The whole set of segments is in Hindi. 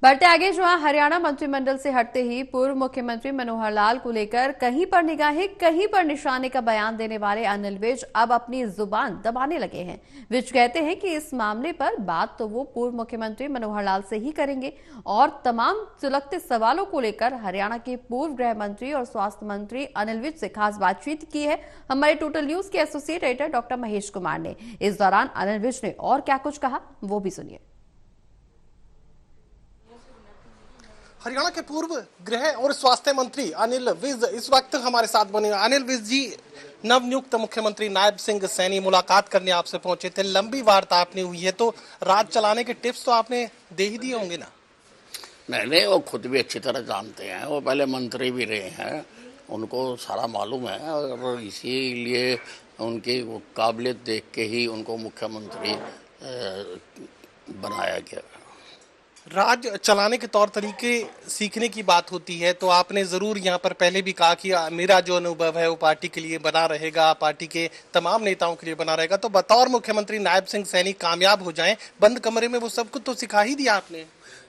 बढ़ते आगे जहां हरियाणा मंत्रिमंडल से हटते ही पूर्व मुख्यमंत्री मनोहर लाल को लेकर कहीं पर निगाहें कहीं पर निशाने का बयान देने वाले अनिल विज अब अपनी जुबान दबाने लगे हैं। विज कहते हैं कि इस मामले पर बात तो वो पूर्व मुख्यमंत्री मनोहर लाल से ही करेंगे और तमाम सुलगते सवालों को लेकर हरियाणा के पूर्व गृह मंत्री और स्वास्थ्य मंत्री अनिल विज से खास बातचीत की है हमारे टोटल न्यूज के associate editor doctor Mahesh Kumar ने। इस दौरान अनिल विज ने और क्या कुछ कहा वो भी सुनिए। हरियाणा के पूर्व गृह और स्वास्थ्य मंत्री अनिल विज इस वक्त हमारे साथ बने। अनिल विज जी, नवनियुक्त मुख्यमंत्री नायब सिंह सैनी मुलाकात करने आपसे पहुंचे थे, लंबी वार्ता आपने हुई है, तो राज चलाने के टिप्स तो आपने दे ही दिए होंगे ना? नहीं, वो खुद भी अच्छी तरह जानते हैं, वो पहले मंत्री भी रहे हैं, उनको सारा मालूम है और इसीलिए उनकी काबिलियत देख के ही उनको मुख्यमंत्री बनाया गया। राज चलाने के तौर तरीके सीखने की बात होती है तो आपने जरूर यहाँ पर पहले भी कहा कि मेरा जो अनुभव है वो पार्टी के लिए बना रहेगा, पार्टी के तमाम नेताओं के लिए बना रहेगा। तो बतौर मुख्यमंत्री नायब सिंह सैनी कामयाब हो जाएं, बंद कमरे में वो सब कुछ तो सिखा ही दिया आपने।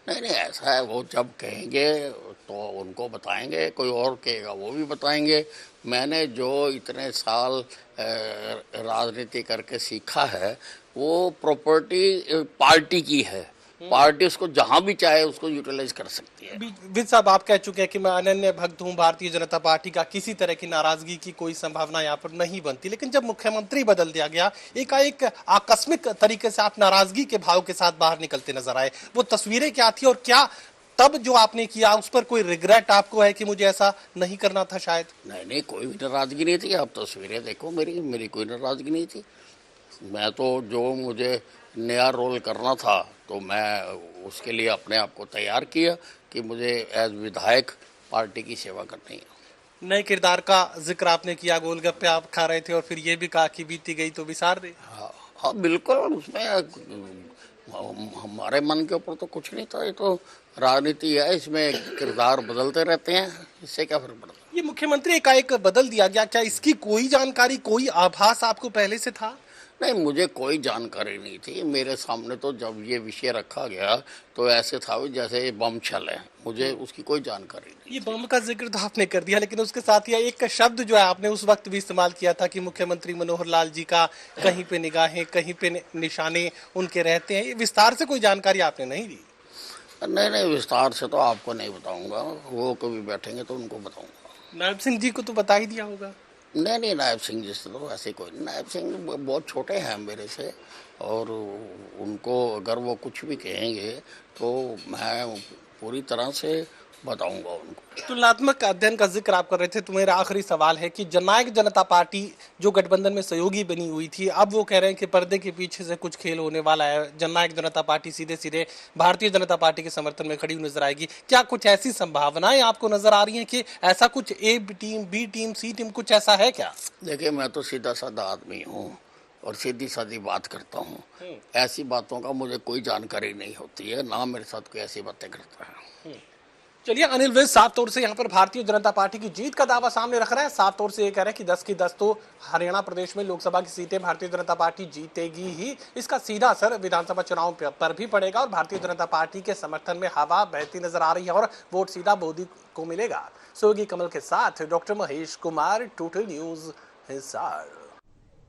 नहीं, ऐसा है, वो जब कहेंगे तो उनको बताएंगे, कोई और कहेगा वो भी बताएंगे। मैंने जो इतने साल राजनीति करके सीखा है वो प्रॉपर्टी पार्टी की है, पार्टी उसको जहां भी चाहे उसको यूटिलाइज कर सकती है। विज साहब, आप कह चुके हैं कि मैं अनन्य भक्त हूं भारतीय जनता पार्टी का, किसी तरह की नाराजगी की कोई संभावना यहाँ पर नहीं बनती, लेकिन जब मुख्यमंत्री बदल दिया गया एकाएक आकस्मिक तरीके से आप नाराजगी के भाव के साथ बाहर निकलते नजर आए। वो तस्वीरें क्या थी और क्या तब जो आपने किया उस पर कोई रिग्रेट आपको है कि मुझे ऐसा नहीं करना था शायद? नहीं, कोई भी नाराजगी नहीं थी। आप तस्वीरें देखो, मेरी कोई नाराजगी नहीं थी। मैं तो जो मुझे नया रोल करना था तो मैं उसके लिए अपने आप को तैयार किया कि मुझे एज विधायक पार्टी की सेवा करनी है। नए किरदार का जिक्र आपने किया, गोलगप्पे आप खा रहे थे और फिर ये भी कहा कि बीती गई तो बिसार दे। हाँ, बिल्कुल, उसमें हमारे मन के ऊपर तो कुछ नहीं था। ये तो राजनीति है, इसमें किरदार बदलते रहते हैं, इससे क्या फर्क पड़ता है। ये मुख्यमंत्री एकाएक बदल दिया गया, क्या इसकी कोई जानकारी, कोई आभास आपको पहले से था? नहीं, मुझे कोई जानकारी नहीं थी। मेरे सामने तो जब ये विषय रखा गया तो ऐसे था जैसे बम छल है, मुझे उसकी कोई जानकारी नहीं। ये बम का जिक्र तो आपने कर दिया, लेकिन उसके साथ ही एक शब्द जो है आपने उस वक्त भी इस्तेमाल किया था कि मुख्यमंत्री मनोहर लाल जी का कहीं पे निगाहें कहीं पे निशाने उनके रहते हैं। ये विस्तार से कोई जानकारी आपने नहीं दी? नहीं, विस्तार से तो आपको नहीं बताऊंगा, वो कभी बैठेंगे तो उनको बताऊंगा। नायब सिंह जी को तो बता ही दिया होगा। नहीं, नायब सिंह जी से तो ऐसे कोई नहीं। नायब सिंह बहुत छोटे हैं मेरे से और उनको अगर वो कुछ भी कहेंगे तो मैं पूरी तरह से बताऊंगा उनको। तुलनात्मक अध्ययन का जिक्र आप कर रहे थे, तो मेरा आखिरी सवाल है कि जननायक जनता पार्टी जो गठबंधन में सहयोगी बनी हुई थी, अब वो कह रहे हैं कि पर्दे के पीछे से कुछ खेल होने वाला है, जननायक जनता पार्टी सीधे सीधे भारतीय जनता पार्टी के समर्थन में खड़ी नजर आएगी। क्या कुछ ऐसी संभावनाएं आपको नजर आ रही हैं कि ऐसा कुछ ए टीम, बी टीम, सी टीम कुछ ऐसा है क्या? देखिए, मैं तो सीधा साधा आदमी हूँ और सीधी साधी बात करता हूँ। ऐसी बातों का मुझे कोई जानकारी नहीं होती है, ना मेरे साथ कोई ऐसी बातें करता है। चलिए, अनिल विज साफ तौर से यहाँ पर भारतीय जनता पार्टी की जीत का दावा सामने रख रहा है। साफ तौर से ये कह रहे हैं कि 10 की 10 तो हरियाणा प्रदेश में लोकसभा की सीटें भारतीय जनता पार्टी जीतेगी ही। इसका सीधा असर विधानसभा चुनाव पर भी पड़ेगा और भारतीय जनता पार्टी के समर्थन में हवा बहती नजर आ रही है और वोट सीधा मोदी को मिलेगा। सोगी कमल के साथ doctor Mahesh Kumar, total news Hisar.